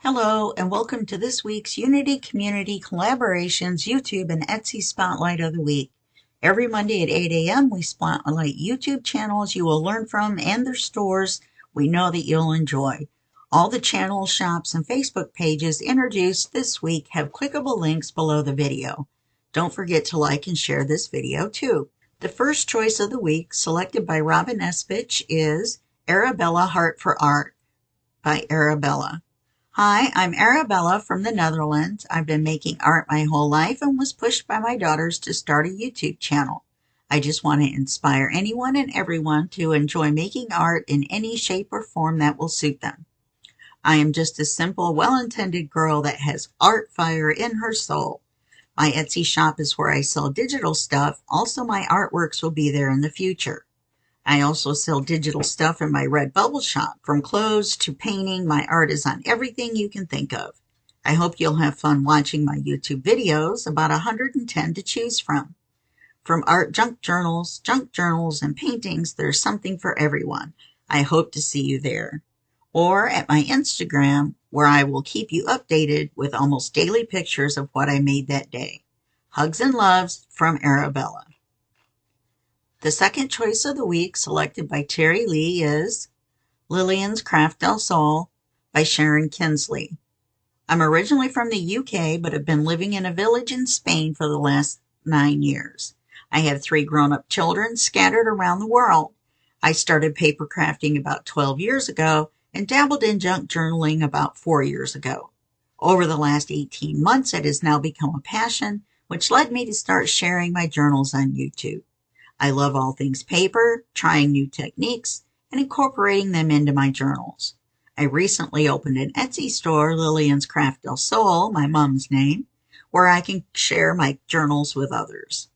Hello, and welcome to this week's Unity Community Collaborations YouTube and Etsy Spotlight of the Week. Every Monday at 8 a.m. we spotlight YouTube channels you will learn from and their stores we know that you'll enjoy. All the channels, shops, and Facebook pages introduced this week have clickable links below the video. Don't forget to like and share this video too. The first choice of the week, selected by Robin Espich, is Arabella Heart for Art by Arabella. Hi, I'm Arabella from the Netherlands. I've been making art my whole life and was pushed by my daughters to start a YouTube channel. I just want to inspire anyone and everyone to enjoy making art in any shape or form that will suit them. I am just a simple, well-intended girl that has art fire in her soul. My Etsy shop is where I sell digital stuff. Also, my artworks will be there in the future. I also sell digital stuff in my Redbubble shop. From clothes to painting, my art is on everything you can think of. I hope you'll have fun watching my YouTube videos, about 110 to choose from. From art junk journals, and paintings, there's something for everyone. I hope to see you there. Or at my Instagram, where I will keep you updated with almost daily pictures of what I made that day. Hugs and loves from Arabella. The second choice of the week, selected by Teri S, is Lillian's Craft del Sol by Sharon Kinsley. I'm originally from the UK, but have been living in a village in Spain for the last 9 years. I have 3 grown-up children scattered around the world. I started paper crafting about 12 years ago and dabbled in junk journaling about 4 years ago. Over the last 18 months, it has now become a passion, which led me to start sharing my journals on YouTube. I love all things paper, trying new techniques, and incorporating them into my journals. I recently opened an Etsy store, Lillian's Craft del Sol, my mom's name, where I can share my journals with others.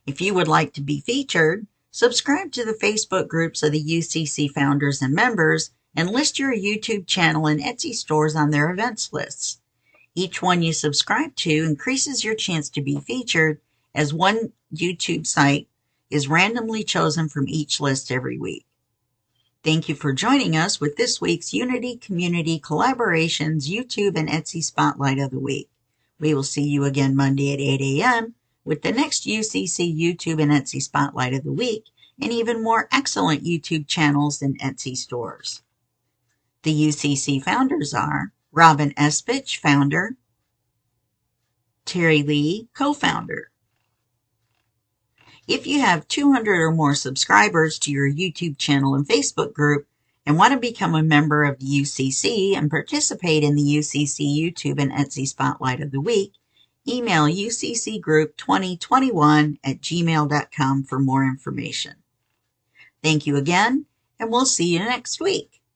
If you would like to be featured, subscribe to the Facebook groups of the UCC founders and members and list your YouTube channel and Etsy stores on their events lists. Each one you subscribe to increases your chance to be featured, as one YouTube site is randomly chosen from each list every week. Thank you for joining us with this week's Unity Community Collaborations YouTube and Etsy Spotlight of the Week. We will see you again Monday at 8 a.m. with the next UCC YouTube and Etsy Spotlight of the Week and even more excellent YouTube channels and Etsy stores. The UCC founders are Robin Espich, founder, Teri S, co-founder. If you have 200 or more subscribers to your YouTube channel and Facebook group and want to become a member of the UCC and participate in the UCC YouTube and Etsy Spotlight of the Week, email uccgroup2021@gmail.com for more information. Thank you again, and we'll see you next week.